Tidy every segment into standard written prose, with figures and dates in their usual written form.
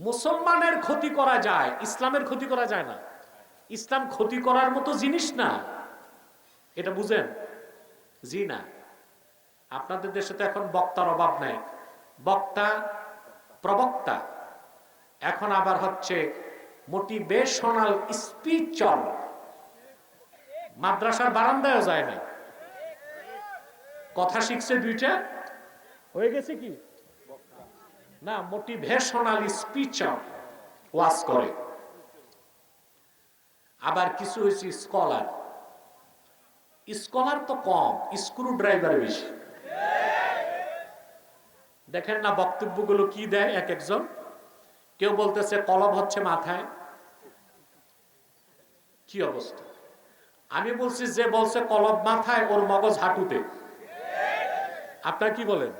মুসলমানের ক্ষতি করা যায়, ইসলামের ক্ষতি করা যায় না। ইসলাম ক্ষতি করার মতো জিনিস না, এটা বুঝেন? জি না। আপনাদের দেশে তো এখন বক্তার অভাব নাই, বক্তা প্রবক্তা, এখন আবার হচ্ছে মোটিভেশনাল স্পিচর। মাদ্রাসার বারান্দায়ও যায় না, কথা শিখছে দুইটা, হয়ে গেছে কি না মোটিভেশনাল স্পিচর, ওয়াজ করে। আবার কিছু হয়েছে স্কলার। স্কলার তো কম, স্ক্রু ড্রাইভার বেশি। দেখেন না বক্তব্যগুলো কি দেয় এক একজন। কেউ বলতেছে কলব হচ্ছে মাথায়। কি অবস্থা! আমি বলছি যে বলছে কলব মাথায়, ওর মগজ হাঁটুতে। আপনার কি বলেন?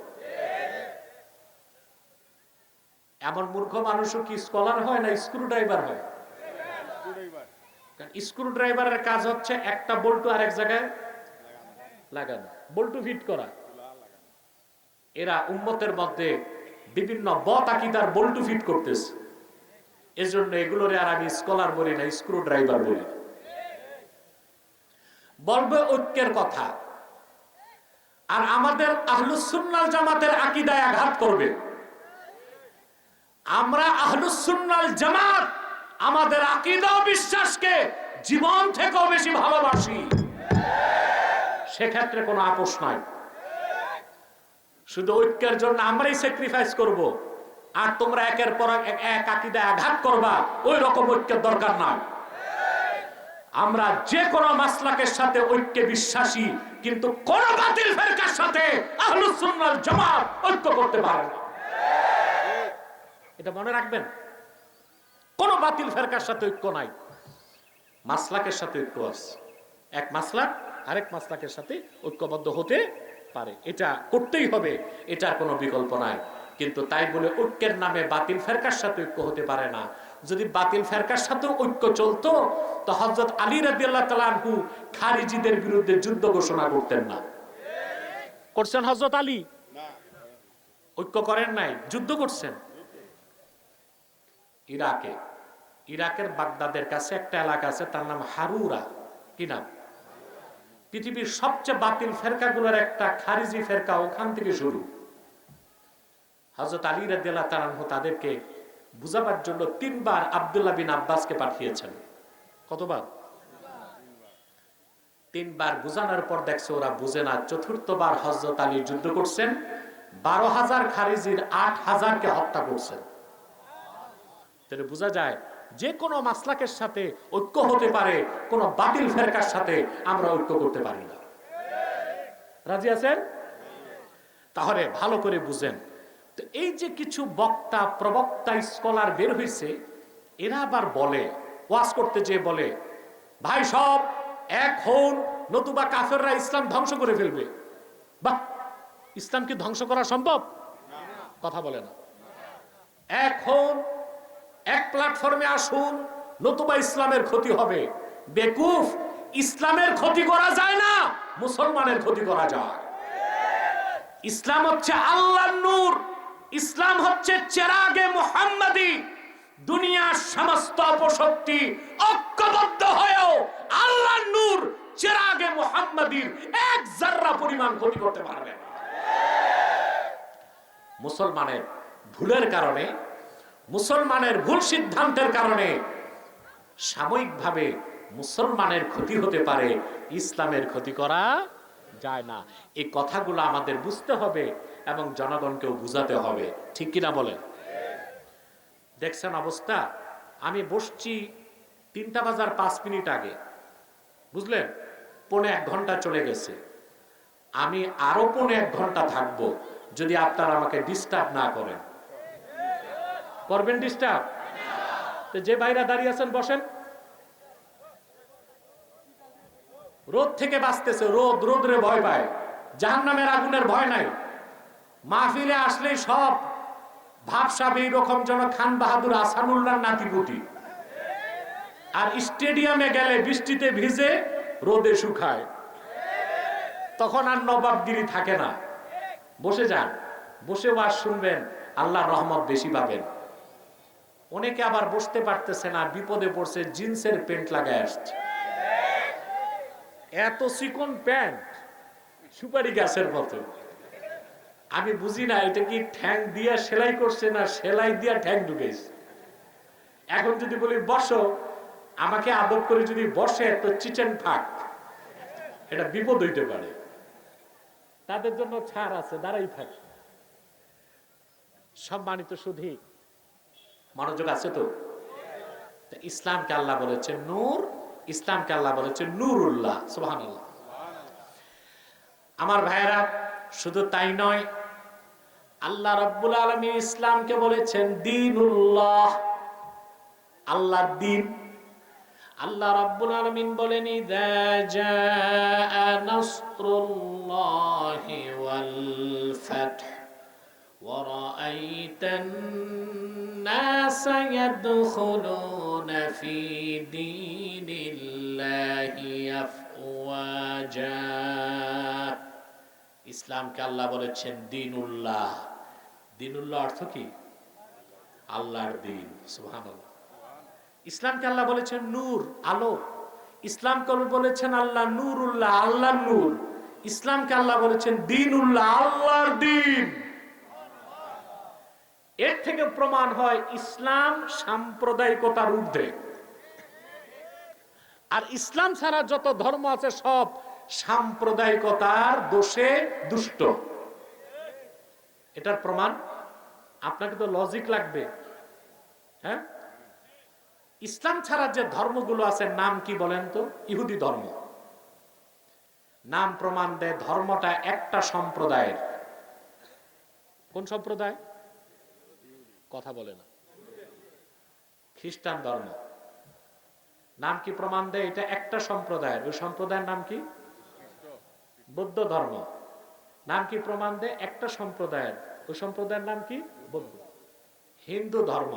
এমন মূর্খ মানুষও কি স্কলার হয় না স্ক্রু ড্রাইভার হয়? স্ক্রু ড্রাইভারের কাজ হচ্ছে একটা বল্টু আরেক জায়গায় লাগানো, বল্টু ফিট করা। এরা উম্মতের মধ্যে বিভিন্ন বতাকিদার বল্টু ফিট করতেছে। এজন্য এগুলোরে আর আমি স্কলার বলি না, স্ক্রু ড্রাইভার বলি। বলবে ঐক্যের কথা, আর আমাদের আহলুস সুন্নাহ জামাতের আকীদায় আঘাত করবে। আমরা আহলুস সুন্নাহ জামাত আমাদের আকীদা ও বিশ্বাসকে জীবন থেকেও বেশি ভালোবাসি, সেক্ষেত্রে কোনো আপোষ নাই। শুধু ঐক্যের জন্য আমরাই স্যাক্রিফাইস করব, আর তোমরা একের পর এক আকীদায় আঘাত করবা, ওই রকম ঐক্যের দরকার নাই। আমরা যে কোনো মাসলাকের সাথে ঐক্যে বিশ্বাসী, কিন্তু কোন বাতিল ফেরকার সাথে আহলুস সুন্নাহ জামাত ঐক্য করতে পারে না। এটা মনে রাখবেন, কোন বাতিল ফেরকার সাথে ঐক্য নাই, মাসলাকের সাথে ঐক্য আছে। এক মাসলাক আরেক মাসলাকের সাথে ঐক্যবদ্ধ হতে পারে, এটা করতেই হবে, এটার কোনো বিকল্প নাই। কিন্তু তাই বলে ঐক্যের নামে বাতিল ফেরকার সাথে ঐক্য হতে পারে না। যদি বাতিল ফেরকার সাথে ঐক্য চলতো, তো হযরত আলী রাদিয়াল্লাহু তাআলা আনহু খারিজিদের বিরুদ্ধে যুদ্ধ ঘোষণা করতেন না। করছেন হযরত আলী? ঐক্য করেন নাই, যুদ্ধ করছেন। ইরাকের বাগদাদের কাছে একটা এলাকা আছে, তার নাম হারুরা। কি নাম? পৃথিবীর সবচেয়ে বাতিল ফেরকাগুলোর একটা খারিজি ফেরকা ওখান থেকে শুরু। হযরত আলী রাদিয়াল্লাহু তাআলা আনহু তাদেরকে বুঝাবার জন্য 3 বার আব্দুল্লাহ বিন আব্বাসকে পাঠিয়েছেন। কতবার? 3 বার বুঝানোর পর দেখছে ওরা বুঝে না। চতুর্থবার হযরত আলী যুদ্ধ করছেন, 12,000 খারিজির 8,000কে হত্যা করছেন। তাহলে বোঝা যায় যে কোনো মাসলাকের সাথে ঐক্য হতে পারে, কোন বাতিল ফেরকার সাথে আমরা ঐক্য করতে পারি না। রাজি আছেন? তাহলে ভালো করে বুঝেন। তো এই যে কিছু বক্তা প্রবক্তা স্কলার বের হয়েছে, এরা আবার বলে, ওয়াজ করতে যেয়ে বলে, ভাই সব এক হন, নতুবা কাফেররা ইসলাম ধ্বংস করে ফেলবে। বাহ, ইসলাম কি ধ্বংস করা সম্ভব? কথা বলে না। এক হন, এক প্ল্যাটফর্মে আসুন, নতুবা ইসলামের ক্ষতি হবে। বেকুফ, ইসলামের ক্ষতি করা যায় না, মুসলমানের ক্ষতি করা যায়। ইসলাম হচ্ছে আল্লাহর নূর, ইসলাম হচ্ছে চেরাগে মুহাম্মাদি। দুনিয়ার সমস্ত অপশক্তি ঐক্যবদ্ধ হয়েও আল্লাহর নূর চেরাগে মুহাম্মাদির এক জাররা পরিমাণ ক্ষতি করতে পারবে না। মুসলমানের ভুলের কারণে, মুসলমানের ভুল সিদ্ধান্তের কারণে সাময়িকভাবে মুসলমানের ক্ষতি হতে পারে, ইসলামের ক্ষতি করা যায় না। এই কথাগুলো আমাদের বুঝতে হবে এবং জনগণকেও বুঝাতে হবে। ঠিক কিনা বলেন? দেখছেন অবস্থা? আমি বসছি 3টা বাজার 5 মিনিট আগে, বুঝলেন? 1.5 ঘন্টা চলে গেছে। আমি আরো 1.5 ঘন্টা থাকবো, যদি আপনারা আমাকে ডিস্টার্ব না করেন। করবেন ডিস্টার্ব? তো যে ভাইরা দাঁড়িয়ে আছেন বসেন। রোদ থেকে বাঁচতেছে, রোদরে ভয় পায়, জাহান্নামের আগুনের ভয় নাই। মাহফিলে আসলেই সব ভাবসাব এইরকম যেন খান বাহাদুর আসানুল্লাহর নাতিপুতি। আর স্টেডিয়ামে গেলে বৃষ্টিতে ভিজে রোদে শুকায়, তখন আর নবাবগিরি থাকে না। বসে যান, বসে ওয়াজ শুনবেন, আল্লাহর রহমত বেশি পাবেন। অনেকে আবার বসতে পারতেছে না, বিপদে পড়ছে, জিন্সের প্যান্ট লাগায় আসছে। এত চিকন প্যান্ট, সুপারি গাছের মতো। আমি বুঝি না এটা কি ঠ্যাং দিয়া সেলাই করছে না সেলাই দিয়া ঠ্যাং ঢুকেছে। এখন যদি বলি বসো, আমাকে আদব করে যদি বসে তো চিচেন ফাঁক, এটা বিপদ হইতে পারে। তাদের জন্য ছাড় আছে, দাঁড়াই থাকে। সম্মানিত সুধী, মনোযোগ আছে তো? ইসলামকে আল্লাহ বলেছে নূর, ইসলামকে আল্লাহ বলেছে নূরুল্লাহ। সুবহানাল্লাহ। আমার ভাইয়েরা, শুধু তাই নয়, আল্লাহ রাব্বুল আলামিন ইসলামকে বলেছেন দীনুল্লাহ, আল্লাহর দ্বীন। আল্লাহ রাব্বুল আলামিন বলেন ইযা জাআ নাসরুল্লাহি ওয়াল ফাth ওয়া রাআইতান নাসা ইয়াদখুলুনা ফি দীনিল্লাহি আফওয়াজা। ইসলামকে আল্লাহ বলেছেন দীনুল্লাহ। দীনুল্লাহ অর্থ কি? আল্লাহর দ্বীন। সুবহানাল্লাহ। ইসলামকে আল্লাহ বলেছেন নূর, আলো। ইসলামকে বলেছেন আল্লাহ নূরুল্লাহ, আল্লাহর নূর। ইসলামকে আল্লাহ বলেছেন দীনুল্লাহ, আল্লাহর দ্বীন। এর থেকে প্রমাণ হয় ইসলাম সাম্প্রদায়িকতার ঊর্ধ্বে। আর ইসলাম ছাড়া যত ধর্ম আছে সব সাম্প্রদায়িকতার দোষে দুষ্ট। এটার প্রমাণ আপনাকে তো লজিক লাগবে। হ্যাঁ, ইসলাম ছাড়া যে ধর্মগুলো আছে নাম কি বলেন তো? ইহুদি ধর্ম। নাম প্রমাণ দেয় ধর্মটা একটা সম্প্রদায়ের। কোন সম্প্রদায়? কথা বলে না। খ্রিস্টান ধর্ম। নাম কি প্রমাণ দেয়? এটা একটা সম্প্রদায়ের। ওই সম্প্রদায়ের নাম কি? বৌদ্ধ ধর্ম। নাম কি প্রমাণ দেয়? একটা সম্প্রদায়ের। ওই সম্প্রদায়ের নাম কি? বৌদ্ধ। হিন্দু ধর্ম।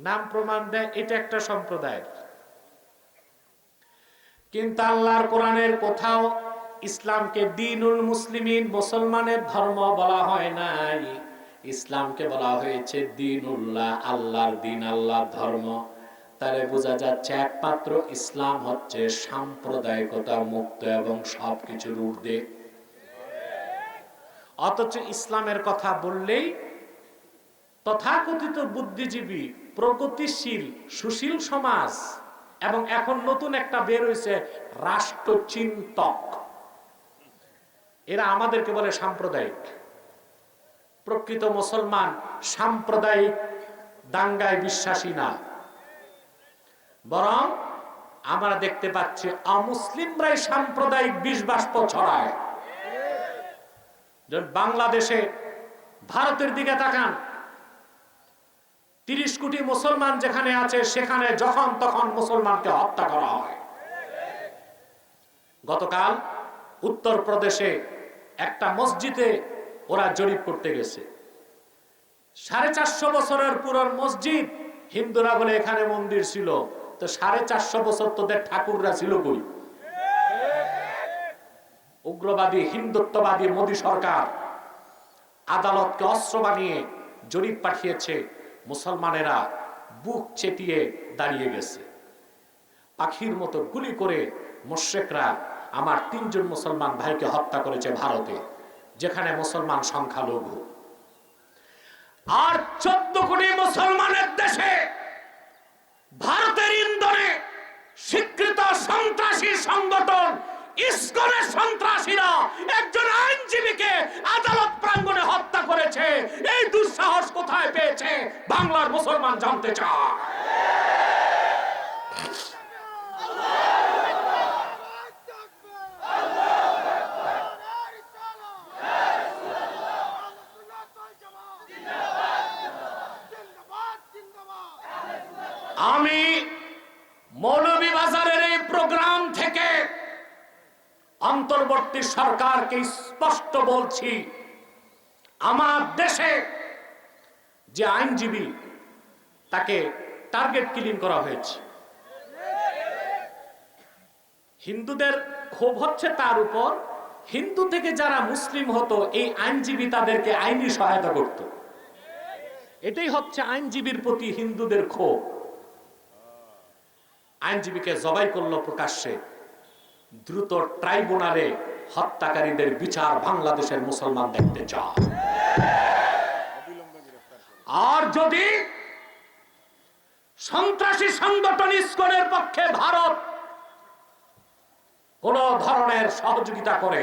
নাম প্রমাণ দেয় এটা একটা সম্প্রদায়ের। কিন্তু আল্লাহর কোরআনের কোথাও ইসলামকে দ্বীনুল মুসলিমিন, মুসলমানের ধর্ম বলা হয় নাই। ইসলামকে বলা হয়েছে দ্বীনুল্লাহ, আল্লাহর দ্বীন, আল্লাহর ধর্ম। তাহলে বোঝা যাচ্ছে একমাত্র ইসলাম হচ্ছে সাম্প্রদায়িকতা মুক্ত এবং সবকিছুর ঊর্ধ্বে। অথচ ইসলামের কথা বললেই তথাকথিত বুদ্ধিজীবী, প্রগতিশীল, সুশীল সমাজ এবং এখন নতুন একটা বের হয়েছে রাষ্ট্রচিন্তক, এরা আমাদেরকে বলে সাম্প্রদায়িক। প্রকৃত মুসলমান সাম্প্রদায়িক দাঙ্গায় বিশ্বাসী না, বরং আমরা দেখতে পাচ্ছি অমুসলিমরাই সাম্প্রদায়িক বিষ বাষ্প ছড়ায়। বাংলাদেশে, ভারতের দিকে তাকান, 30 কোটি মুসলমান যেখানে আছে সেখানে যখন তখন মুসলমানকে হত্যা করা হয়। গতকাল উত্তরপ্রদেশে একটা মসজিদে ওরা জরিপ করতে গেছে। 450 বছরের পুরনো মসজিদ। হিন্দুরা বলে এখানে মন্দির ছিল, তো 450 বছর তোদের ঠাকুররা ছিল কই? উগ্রবাদী হিন্দুত্ববাদী মোদী সরকার আদালতকে অস্ত্র বানিয়ে জরিপ পাঠিয়েছে। মুসলমানেরা বুক চেতিয়ে দাঁড়িয়ে গেছে। পাখির মতো গুলি করে মুশরিকরা আমার 3 জন মুসলমান ভাইকে হত্যা করেছে ভারতে, যেখানে মুসলমান সংখ্যালঘু। আর 14 কোটি মুসলমানের দেশে ভারতের ইন্ধনে স্বীকৃত সন্ত্রাসী সংগঠন ইসকনের সন্ত্রাসীরা একজন আইনজীবীকে আদালত প্রাঙ্গণে হত্যা করেছে। এই দুঃসাহস কোথায় পেয়েছে বাংলার মুসলমান জানতে চায়। আমি মৌলভীবাজারের এই প্রোগ্রাম থেকে অন্তর্বর্তী সরকারকে স্পষ্ট বলছি, আমার দেশে যে আইনজীবী তাকে টার্গেট কিলিং করা হয়েছে। হিন্দুদের ক্ষোভ হচ্ছে তার উপর, হিন্দু থেকে যারা মুসলিম হতো এই আইনজীবী তাদেরকে আইনি সহায়তা করত। এটাই হচ্ছে আইনজীবীর প্রতি হিন্দুদের ক্ষোভ। আইনজীবীকে জবাই করলো প্রকাশ্যে। দ্রুত ট্রাইব্যুনালে হত্যাকারীদের বিচার বাংলাদেশের মুসলমান দেখতে চায়। আর যদি সন্ত্রাসী সংগঠন ইসকনের পক্ষে ভারত কোন ধরনের সহযোগিতা করে,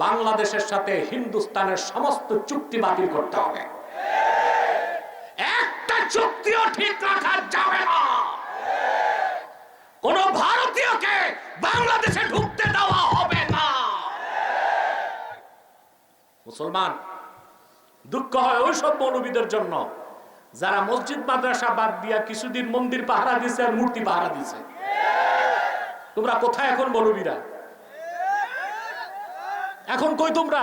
বাংলাদেশের সাথে হিন্দুস্তানের সমস্ত চুক্তি বাতিল করতে হবে। একটা চুক্তিও ঠিক রাখা যাবে না। কোন ভারতীয়কে বাংলাদেশে ঢুকতে দেওয়া হবে না। মুসলমান দুঃখ হয় ওইসব মৌলবীদের জন্য যারা মসজিদ মাদ্রাসা বাদ দিয়া কিছুদিন মন্দির পাহারা দিছে আর মূর্তি পাহারা দিছে। তোমরা কোথায় এখন মৌলবীরা? এখন কই তোমরা?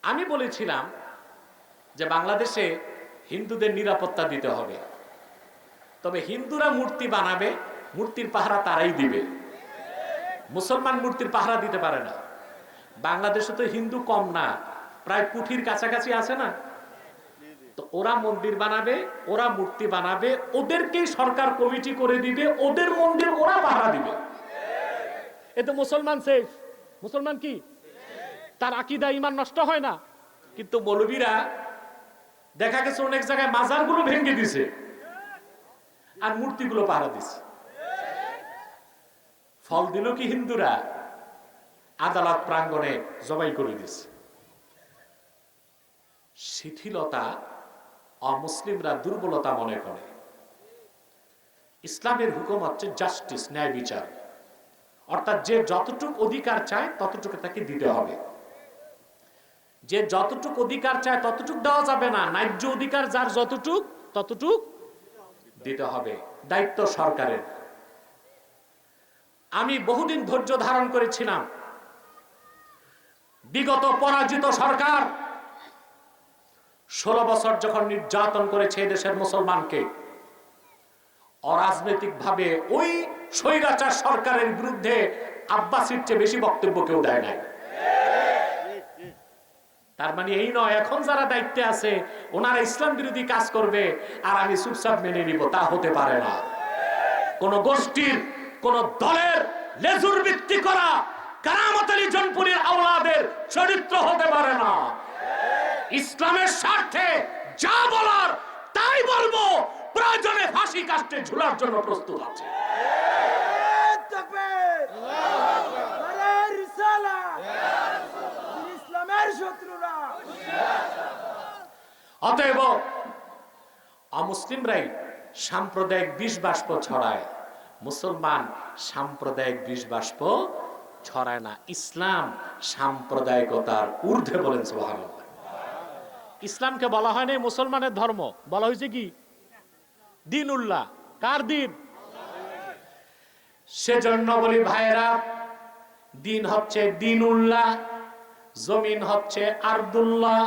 আমি বলেছিলাম যে বাংলাদেশে হিন্দুদের নিরাপত্তা দিতে হবে, তবে হিন্দুরা মূর্তি বানাবে, মূর্তির পাহারা তারাই দিবে। মুসলমান মূর্তির পাহারা দিতে পারে না। বাংলাদেশে তো হিন্দু কম না, প্রায় কোটির কাছাকাছি আছে না? তো ওরা মন্দির বানাবে, ওরা মূর্তি বানাবে, ওদেরকেই সরকার কমিটি করে দিবে, ওদের মন্দির ওরা পাহারা দিবে। এতে মুসলমান সেফ। মুসলমান কি তার আকীদা ঈমান নষ্ট হয় না? কিন্তু মৌলবীরা দেখা গেছে অনেক জায়গায় মাজারগুলো ভেঙে দিছে আর মূর্তিগুলো পাহারা দিছে। ফল দিল কি হিন্দুরা? আদালত প্রাঙ্গণে জবাই করে দিছে। শিথিলতা অমুসলিমরা দুর্বলতা মনে করে। ইসলামের হুকুম হচ্ছে জাস্টিস, ন্যায় বিচার। অর্থাৎ যে যতটুকু অধিকার চায় ততটুকু তাকে দিতে হবে। যে যতটুকু অধিকার চায় ততটুকু দেওয়া যাবে না। ন্যায্য অধিকার যার যতটুক ততটুক দিতে হবে। দায়িত্ব সরকারের। আমি বহুদিন ধৈর্য ধারণ করেছিলাম। বিগত পরাজিত সরকার 16 বছর যখন নির্যাতন করেছে দেশের মুসলমানকে, অরাজনৈতিক ভাবে ওই স্বৈরাচার সরকারের বিরুদ্ধে আব্বাসীর চেয়ে বেশি বক্তব্য কেউ দেয় নাই। তার মানে এই নয় এখন যারা দায়িত্বে আছে ওনারা ইসলাম বিরোধী কাজ করবে আর আমি চুপচাপ মেনে নিব, তা হতে পারে না। কোন গোষ্ঠীর, কোন দলের লেজুর ভিত্তি করা কারামত আলী জনপুরীর আওলাদের চরিত্র হতে পারে না। ইসলামের স্বার্থে যা বলার তাই বলবো, প্রয়োজনে ফাঁসি কাস্টে ঝুলার জন্য প্রস্তুত আছে। অতএব অমুসলিমরাই সাম্প্রদায়িক বিষ বাষ্প ছড়ায়, মুসলমান সাম্প্রদায়িক বিষ বাষ্প ছড়ায় না। ইসলাম সাম্প্রদায়িকতার ঊর্ধ্বে, বলেন সুবহানাল্লাহ। ইসলামকে বলা হয় না মুসলমানের ধর্ম, বলা হয়েছে কি দ্বীনুল্লাহ। কার দিন? সেজন্য বলি ভাইরা, দিন হচ্ছে দ্বীনুল্লাহ, জমিন হচ্ছে আরদুল্লাহ,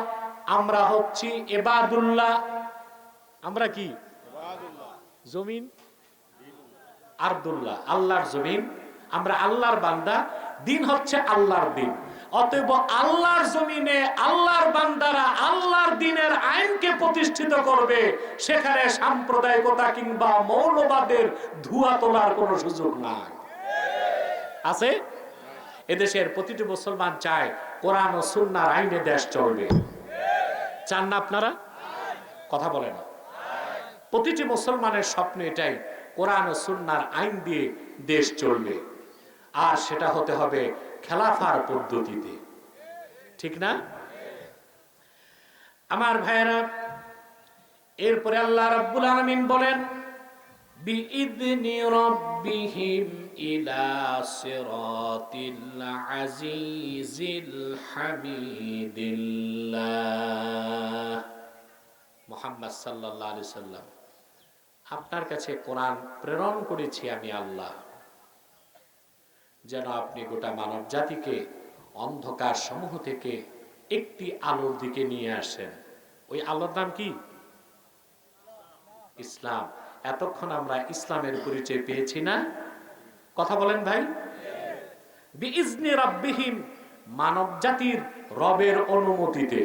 আমরা হচ্ছি ইবাদুল্লাহ। আমরা কি? জমিন আরদুল্লাহ, আল্লাহর জমিন, আমরা আল্লাহর বান্দা। দিন হচ্ছে আল্লাহর দিন। অতএব আল্লাহর জমিনে আল্লাহর বান্দারা আল্লাহর দিনের আইনকে প্রতিষ্ঠিত করবে, সেখানে সাম্প্রদায়িকতা কিংবা মৌলবাদের ধোঁয়া তোলার কোনো সুযোগ নাই। আছে? এদেশের প্রতিটি মুসলমান চায় কোরআন ও সুন্নাহর আইনে দেশ চলবে। চান না আপনারা? কথা বলে না। প্রতিটি মুসলমানের স্বপ্ন এটাই, কোরআন ও সুন্নাহর আইন দিয়ে দেশ চলবে। আর সেটা হতে হবে খেলাফার পদ্ধতিতে। ঠিক না? আমার ভাইয়েরা, এরপরে আল্লাহ রাব্বুল আলামিন বলেন বিইذনি রাব্বিহিম ইলা সিরাতিল আজিজিল হামিদিল্লাহ। মুহাম্মদ সাল্লাল্লাহু আলাইহি সাল্লাম, আপনার কাছে কোরআন প্রেরণ করেছি আমি আল্লাহ, যেন আপনি গোটা মানব জাতিকে অন্ধকার সমূহ থেকে একটি আলোর দিকে নিয়ে আসেন। ওই আলোর নাম কি? ইসলাম। এতক্ষণ আমরা ইসলামের পরিচয় পেয়েছি না? কথা বলেন ভাই। বিইজনি রাব্বিহিম, মানব জাতির রবের অনুমতিতে।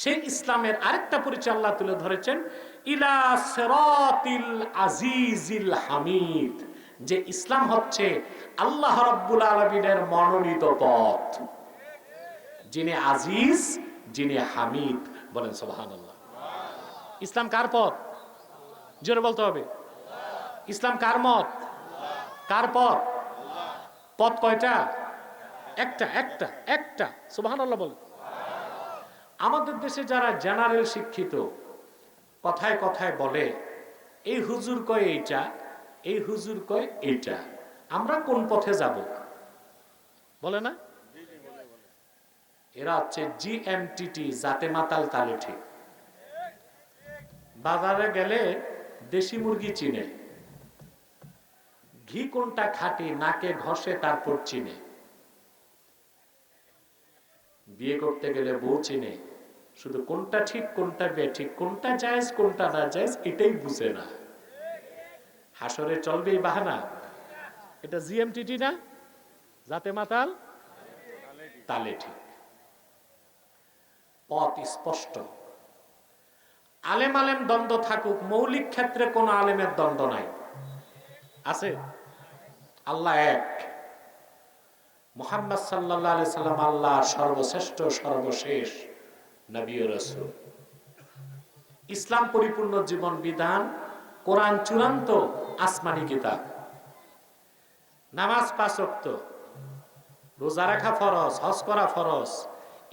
সেই ইসলামের আরেকটা পরিচয় আল্লাহ তুলে ধরেছেন, ইলা সিরাতিল আজিজিল হামিদ, যে ইসলাম হচ্ছে আল্লাহ রাব্বুল আলামিনের মনোনীত পথ, যিনি আজিজ, যিনি হামিদ। বলেন সুবহানাল্লাহ। ইসলাম কার পথ? জোরে বলতে হবে। ইসলাম কার মত? কার পথ? পথ কয়টা? একটা একটা একটা। সুবহানাল্লাহ বলেন। আমাদের দেশে যারা জেনারেল শিক্ষিত, কথায় কথায় বলে এই হুজুর কয় এইটা, এই হুজুর কয় এইটা, আমরা কোন পথে যাব বলে না? এরা হচ্ছে জিএমটিটি, জাতে মাতাল তালে ঠিক। বাজারে গেলে দেশি মুরগি চিনে, ঘি কোনটা খাঁটি নাকে ঘষে তারপর চিনে, বিয়ে করতে গেলে বউ চিনে, শুধু কোনটা ঠিক কোনটা বেঠিক, কোনটা জায়েজ কোনটা না জায়েজ এটাই বুঝে না। হাসরে চলবেই বাহানা। এটা জিএমটিটি না, জাতে মাতাল তালে ঠিক। পথ স্পষ্ট। আলেম আলেম দ্বন্দ্ব থাকুক, মৌলিক ক্ষেত্রে কোন আলেমের দ্বন্দ্ব নাই। আছে? আল্লাহ এক, মুহাম্মদ সাল্লাল্লাহু আলাইহি সাল্লাম আল্লাহর সর্বশ্রেষ্ঠ সর্বশেষ নবী ও রাসূল। ইসলাম পরিপূর্ণ জীবন বিধান, কোরআন চূড়ান্ত আসমানি কিতাব। নামাজ 5 ওয়াক্ত, রোজা রাখা ফরজ, হজ করা ফরজ।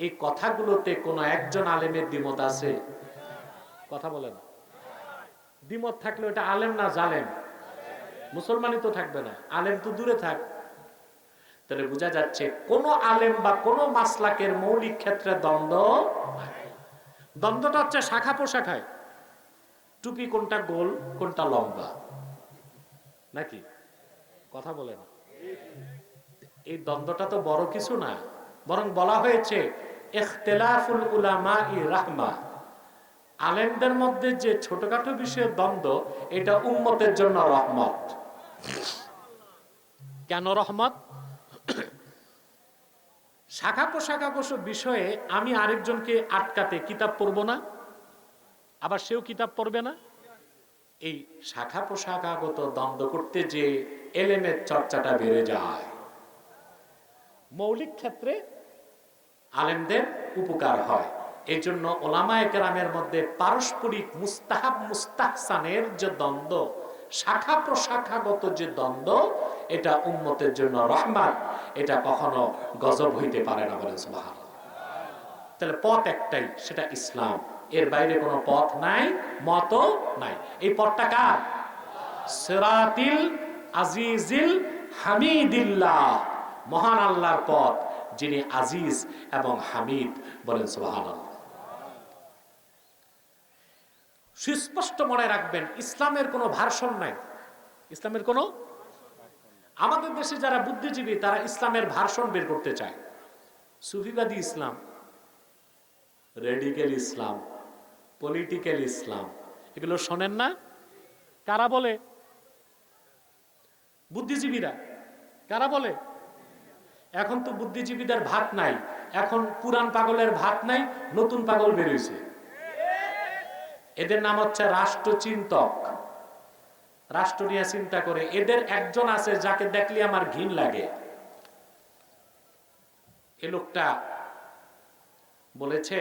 এই কথাগুলোতে কোন একজন আলেমের দ্বিমত আছে? কথা বলেন। দ্বিমত থাকলে ওটা আলেম না জালেম? মুসলমানই তো থাকবে না, আলেম তো দূরে থাক। তাহলে বোঝা যাচ্ছে কোন আলেম বা কোন মাসলাকের মৌলিক ক্ষেত্রে দ্বন্দ্ব। দ্বন্দ্বটা হচ্ছে শাখা প্রশাখায়, টুপি কোনটা গোল কোনটা লম্বা, নাকি? কথা বলেন। এই দ্বন্দ্বটা তো বড় কিছু না, বরং বলা হয়েছে ইখতিলাফুল উলামাই রাহমা। আলেমদের মধ্যে যে ছোটখাটো বিষয়ের দ্বন্দ্ব, এটা উম্মতের জন্য রহমত। কেন রহমত? শাখা প্রশাখা বিষয়ে আমি আরেকজনকে আটকাতে কিতাব পড়ব না, আবার সেও কিতাব পড়বে না। এই শাখা প্রশাখাগত দ্বন্দ্ব করতে যে এলেমের চর্চাটা বেড়ে যায়, মৌলিক ক্ষেত্রে আলেমদের উপকার হয়। এই জন্য ওলামায়ে কেরামের মধ্যে পারস্পরিক মুস্তাহাব মুস্তাহসানের যে দ্বন্দ্ব, শাখা প্রশাখাগত যে দ্বন্দ্ব, এটা উম্মতের জন্য রহমত। এটা কখনো গজব হইতে পারে না। বলেন সুবহানাল্লাহ। তাহলে পথ একটাই, সেটা ইসলাম। এর বাইরে কোনো পথ নাই, মত নাই। এই পথটা কার? সিরাতিল আজিজিল হামিদিল্লাহ, মহান আল্লাহর পথ, যিনি আজিজ এবং হামিদ। বলেন সুবহানাল্লাহ। সুস্পষ্ট মনে রাখবেন, ইসলামের কোনো ভার্সন নাই। ইসলামের কোনো, আমাদের দেশে যারা বুদ্ধিজীবী তারা ইসলামের ভার্সন বের করতে চায়। সুফিবাদী ইসলাম, রেডিক্যাল ইসলাম, পলিটিক্যাল ইসলাম, এগুলো শোনেন না? কারা বলে? বুদ্ধিজীবীরা। কারা বলে? এখন তো বুদ্ধিজীবীদের ভাত নাই, এখন পুরান পাগলের ভাত নাই, নতুন পাগল বেরোইছে। এদের নাম হচ্ছে রাষ্ট্রচিন্তক। রাষ্ট্র নিয়ে চিন্তা করে। এদের একজন আছে যাকে দেখলে আমার ঘিন লাগে। এ লোকটা বলেছে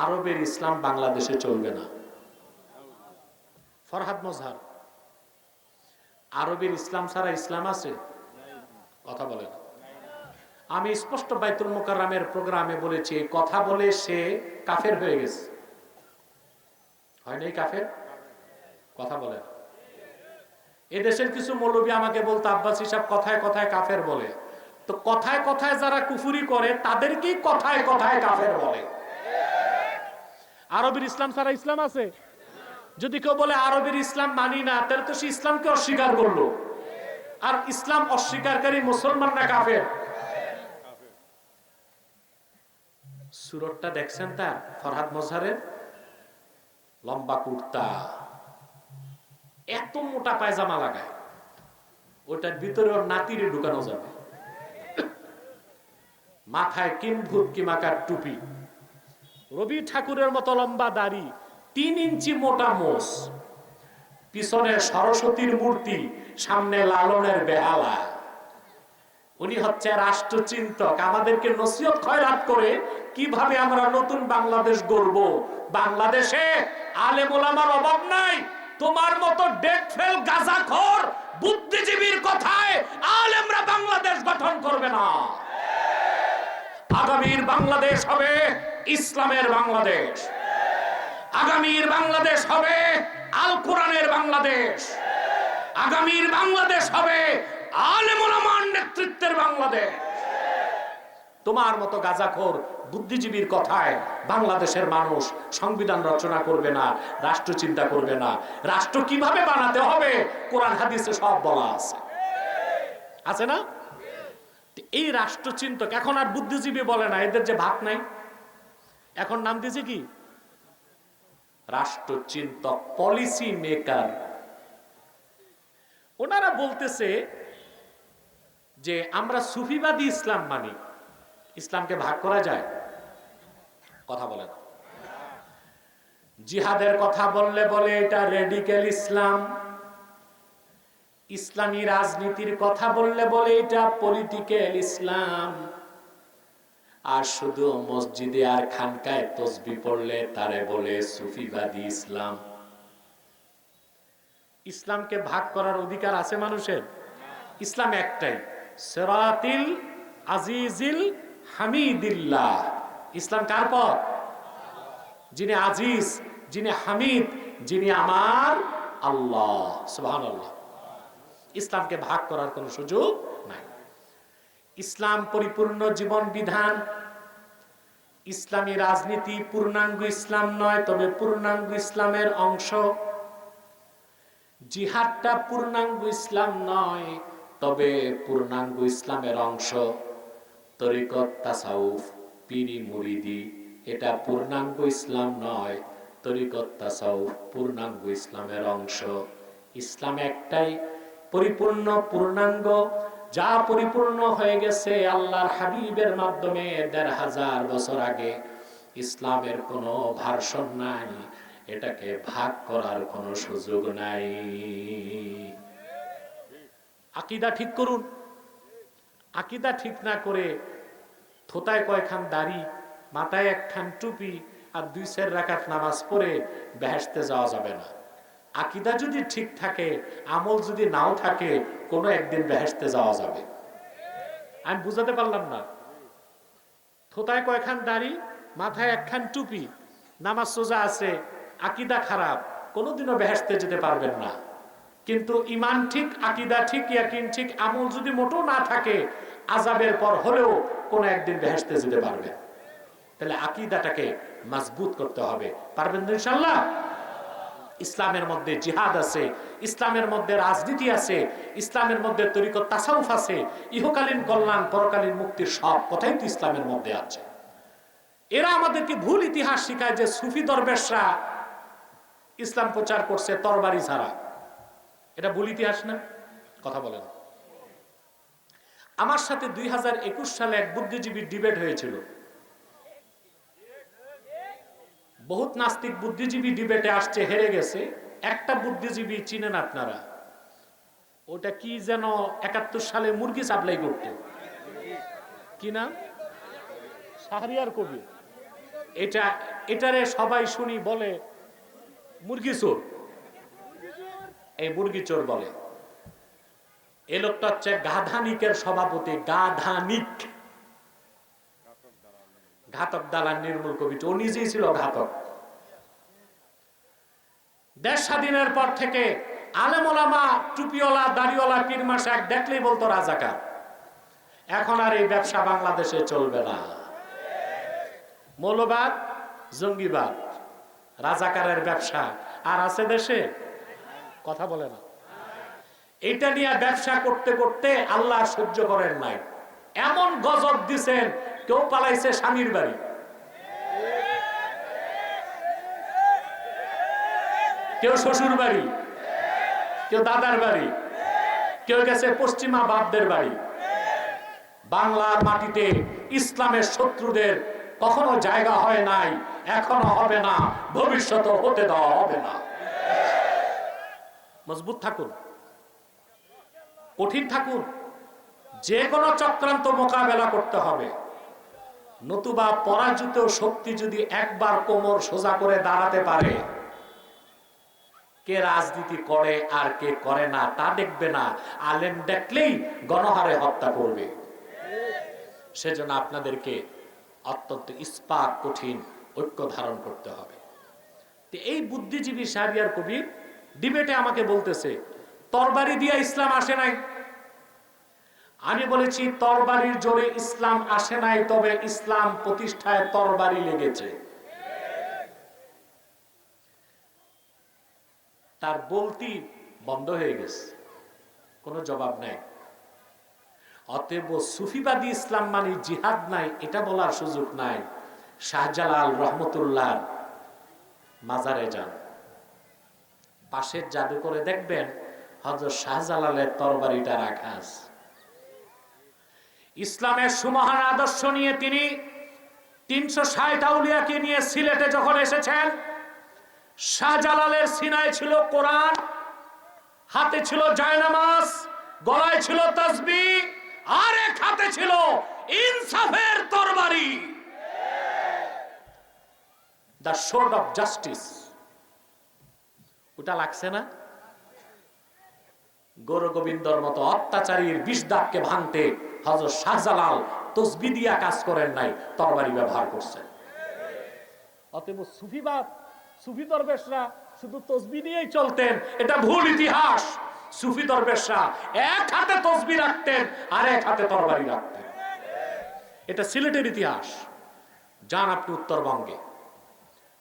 আরবের ইসলাম বাংলাদেশে চলবে না। ফরহাদ মজহার। আরবের ইসলাম ছাড়া ইসলাম আছে? কথা বলে না। আমি স্পষ্ট বাইতুল মুকাররমের প্রোগ্রামে বলেছি, কথা বলে সে কাফের হয়ে গেছে। হয় নাই কাফের? কথা বলে না। এদেশের কিছু মৌলবী আমাকে বলতো, আব্বাসী সাহেব কথায় কথায় কাফের বলে। তো কথায় কথায় যারা কুফরি করে তাদেরকেই কথায় কথায় কাফের বলে। আরবের ইসলাম ছাড়া ইসলাম আছে? যদি কেউ বলে আরবের ইসলাম মানি না, তাহলে তো সে ইসলামকে অস্বীকার করলো। আর ইসলাম অস্বীকারী মুসলমানরা কাফের। সুরতটা দেখছেন তার? ফরহাদ মজহারের লম্বা কুর্তা, এত মোটা পায়জামা লাগায়, ওটার ভিতরে ওর নাতিরে ঢুকানো যাবে। মাথায় কিম্ভুত কিমাকার টুপি, রবি ঠাকুরের মতো লম্বা দাড়ি, 3 ইঞ্চি মোটা মোষ, পিছনে সরস্বতীর মূর্তি, সামনে লালনের বেহালা। উনি হচ্ছে রাষ্ট্রচিন্তক, আমাদেরকে নসিহত খয়রাত করে কিভাবে আমরা নতুন বাংলাদেশ গড়ব। বাংলাদেশে আলেম ওলামার অভাব নাই। তোমার মতো ডেকফেল গাঁজাখোর বুদ্ধিজীবীর কথায় আলেমরা বাংলাদেশ গঠন করবে না। আগামীর বাংলাদেশ হবে ইসলামের বাংলাদেশ। আগামীর বাংলাদেশ হবে আল কোরআনের বাংলাদেশ। আগামীর বাংলাদেশ হবে আলেম ওলামার নেতৃত্বের বাংলাদেশ। তোমার মতো গাঁজাখোর বুদ্ধিজীবীর কথায় বাংলাদেশের মানুষ সংবিধান রচনা করবে না, রাষ্ট্র চিন্তা করবে না। রাষ্ট্র কিভাবে বানাতে হবে কোরআন হাদিসে সব বলা আছে, আছে না? এই রাষ্ট্রচিন্তক এখন আর বুদ্ধিজীবী বলে না, এদের যে ভাত নাই, এখন নাম দিয়েছে কি রাষ্ট্রচিন্তক, পলিসি মেকার। ওনারা বলতেছে যে আমরা সুফিবাদী ইসলাম মানি। ইসলামকে ভাগ করা যায়? কথা বলে না। জিহাদের কথা বললে বলে এটা রেডিক্যাল ইসলাম। ইসলামী রাজনীতির কথা বললে বলে এটা পলিটিক্যাল ইসলাম। আর শুধু মসজিদে আর খানকায় তসবিহ পড়লে তারে বলে সুফিবাদী ইসলাম। ইসলামকে ভাগ করার অধিকার আছে মানুষের? ইসলাম একটাই, সিরাতিল আজিজিল হামিদিল্লাহ। ইসলাম কার পথ? যিনি আজিজ, যিনি হামিদ, যিনি আমার আল্লাহ। সুবহানাল্লাহ। ইসলামকে ভাগ করার কোনো সুযোগ নাই। ইসলাম পরিপূর্ণ জীবন বিধান। ইসলামী রাজনীতি পূর্ণাঙ্গ ইসলাম নয়, তবে পূর্ণাঙ্গ ইসলামের অংশ। জিহাদটা পূর্ণাঙ্গ ইসলাম নয়, তবে পূর্ণাঙ্গ ইসলামের অংশ। তরিকত, তাসাউফ, পীরি মুরিদি এটা পূর্ণাঙ্গ ইসলাম নয়, তরিকত তাসাউফ পূর্ণাঙ্গ ইসলামের অংশ। ইসলাম একটাই, পরিপূর্ণ, পূর্ণাঙ্গ, যা পরিপূর্ণ হয়ে গেছে আল্লাহর হাবিবের মাধ্যমে ১৫০০ বছর আগে। ইসলামের কোনো ভার্সন নাই, এটাকে ভাগ করার কোনো সুযোগ নাই। আকীদা ঠিক করুন। আকীদা ঠিক না করে থোতায় কয়খান দাড়ি, মাথায় একখান টুপি আর 2 রাকাত নামাজ পড়ে বেহেশতে যাওয়া যাবে না। আকীদা যদি ঠিক থাকে, আমল যদি নাও থাকে, কোনো একদিন বেহেশতে যাওয়া যাবে। আমি বুঝাতে পারলাম না? থোতায় কয়খান দাড়ি, মাথায় একখান টুপি, নামাজ সোজা আছে, আকীদা খারাপ, কোনোদিনও বেহেশতে যেতে পারবেন না। কিন্তু ঈমান ঠিক, আকীদা ঠিক, ইয়াকিন ঠিক, আমল যদি মোটেও না থাকে, আযাবের পর হলেও কোনো একদিন বেহেশতে যেতে পারবে। তাহলে আকীদাটাকে মজবুত করতে হবে। পারবেন তো ইনশাআল্লাহ? ইসলামের মধ্যে জিহাদ আছে, ইসলামের মধ্যে রাজনীতি আছে, ইসলামের মধ্যে তরিকত তাসাউফ আছে, ইহকালীন কল্যাণ পরকালীন মুক্তির সব কথাই তো ইসলামের মধ্যে আছে। এরা আমাদেরকে ভুল ইতিহাস শিখায় যে সুফি দরবেশরা ইসলাম প্রচার করছে তরবারি ছাড়া। এটা ভুল ইতিহাস না? কথা বলেন। আমার সাথে 2021 সালে এক বুদ্ধিজীবী ডিবেট হয়েছিল। বহুত নাস্তিক বুদ্ধিজীবী ডিবেটে আসছে, হেরে গেছে। একটা বুদ্ধিজীবী চিনেন আপনারা, ওটা কি যেন 71 সালে মুরগি সাপ্লাই করত, কি নাম? শাহরিয়ার কবির। এটারে সবাই শুনি বলে মুরগি চোর। এই মুরগি চোর বলে। এই লোকটা হচ্ছে গাধানিকের সভাপতি। গাধানিক, ঘাতক দালাল নির্মূল কমিটি। ও নিজেই ছিল ঘাতক। দেশ স্বাধীনের পর থেকে আলেম ওলামা, টুপিওয়ালা, দাড়িওয়ালা, পীর মাশায়েখ দেখলেই বলতো রাজাকার। এখন আর এই ব্যবসা বাংলাদেশে চলবে না। মৌলবাদ, জঙ্গিবাদ, রাজাকারের ব্যবসা আর আছে দেশে? কথা বলে না। এটা নিয়ে ব্যবসা করতে করতে আল্লাহ সহ্য করেন নাই, এমন গজব দিছেন, কেউ পালাইছে স্বামীর বাড়ি, কেউ শ্বশুর বাড়ি, কেউ দাদার বাড়ি, কেউ গেছে পশ্চিমা বাপদের বাড়ি। বাংলার মাটিতে ইসলামের শত্রুদের কখনো জায়গা হয় নাই। এখনো হবে না, ভবিষ্যতে হতে দেওয়া হবে না। মজবুত থাকুন, কঠিন থাকুন, যে কোনো চক্রান্ত মোকাবেলা করতে হবে। নতুবা পরাজিত শক্তি যদি একবার কোমর সোজা করে দাঁড়াতে পারে, কে রাজনীতি করে আর কে করে না তা দেখবে না, আলেম দেখলেই গণহারে হত্যা করবে। সেজন্য আপনাদেরকে অত্যন্ত ইস্পাত কঠিন ঐক্য ধারণ করতে হবে। এই বুদ্ধিজীবী শাহরিয়ার কবির ডিবেটে আমাকে বলতেছে তরবারি দিয়া ইসলাম আসে নাই। আমি বলেছি তরবারির জোরে ইসলাম আসে নাই, তবে ইসলাম প্রতিষ্ঠায় তরবারি লেগেছে। তার বলতি বন্ধ হয়ে গেছে, কোনো জবাব নাই। অতএব সুফিবাদী ইসলাম মানে জিহাদ নাই এটা বলার সুযোগ নাই। শাহজালাল রহমতুল্লাহ মাজারে যান, পাশের জাদুঘরে দেখবেন হযরত শাহজালালের তরবারিটা রাখা আছে। ইসলামের সুমহান আদর্শ নিয়ে তিনি 360 আউলিয়াকে নিয়ে সিলেটে যখন এসেছেন, শাহজালালের সিনায় ছিল কোরআন, হাতে ছিল জায়নামাজ, গলায় ছিল তাসবিহ, আর এক হাতে ছিল ইনসাফের তরবারি, দা শোর্ড অফ জাস্টিস। ওটা লাগছে না? গৌর গোবিন্দর মতো অত্যাচারীর বিষ দাগকে ভাঙতে হযরত শাহজালাল তসবিহ দিয়া কাজ করেন নাই, তরবারি ব্যবহার করছেন। অতএব সুফিবাদ, সুফি দরবেশরা শুধু তসবিহ দিয়েই চলতেন, এটা ভুল ইতিহাস। সুফি দরবেশরা এক হাতে তসবিহ রাখতেন আর এক হাতে তরবারি রাখতেন। এটা সিলেটের ইতিহাস। যান আপনি উত্তরবঙ্গে,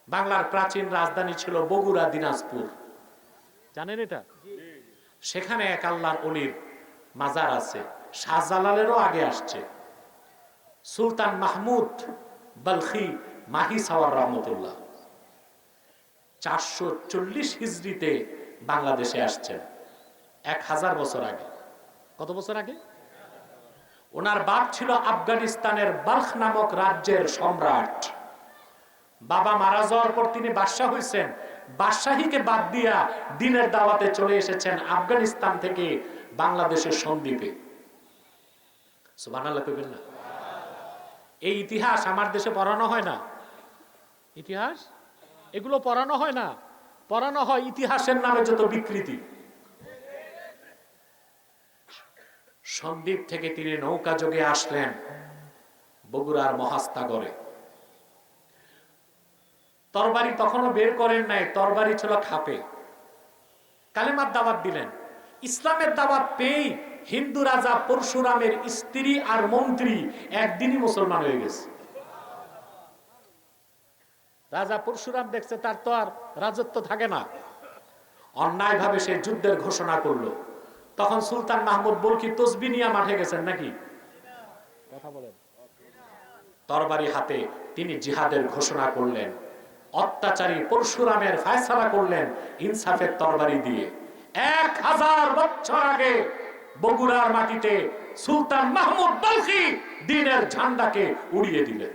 বাংলার প্রাচীন রাজধানী ছিল বগুড়া, দিনাজপুর, জানেন এটা? সেখানে এক আল্লাহর ওলির মাজার আছে, শাহজালালেরও আগে আসছে। সুলতান মাহমুদ বলখি মাহি সাওয়ার রহমতুল্লাহ 440 হিজরিতে বাংলাদেশে আসছেন, 1000 বছর আগে। কত বছর আগে? ওনার বাপ ছিল আফগানিস্তানের বাল্খ নামক রাজ্যের সম্রাট। বাবা মারা যাওয়ার পর তিনি বাদশাহ হয়েছেন। বাদশাহীকে বাদ দিয়া দিনের দাওয়াতে চলে এসেছেন আফগানিস্তান থেকে বাংলাদেশের সন্দ্বীপে। সুবহানাল্লাহ কইবেন না? এই ইতিহাস আমার দেশে পড়ানো হয় না। ইতিহাস এগুলো পড়ানো হয় না, পড়ানো হয় ইতিহাসের নামে যত বিকৃতি। সন্দ্বীপ থেকে তিনি নৌকা যোগে আসলেন বগুড়ার মহাস্তাগরে। তরবারি তখনও বের করেন নাই, তরবারি ছিল খাপে। কালেমার দাওয়াত দিলেন। ইসলামের দাওয়াত পেয়ে হিন্দু রাজা পরশুরামের স্ত্রী আর মন্ত্রী একদিনই মুসলমান হয়ে গেছে। রাজা পরশুরাম দেখছে তার তো আর রাজত্ব থাকে না, অন্যায় ভাবে সে যুদ্ধের ঘোষণা করলো। তখন সুলতান মাহমুদ বলকি তসবিহ নিয়ে মাঠে গেছেন নাকি? কথা বলেন। তরবারি হাতে তিনি জিহাদের ঘোষণা করলেন। অত্যাচারী পরশুরামের ফয়সালা করলেন ইনসাফের তরবারি দিয়ে। 1000 বছর আগে বগুড়ার মাটিতে সুলতান মাহমুদ বলখি দ্বীনের ঝান্ডাকে উড়িয়ে দিলেন।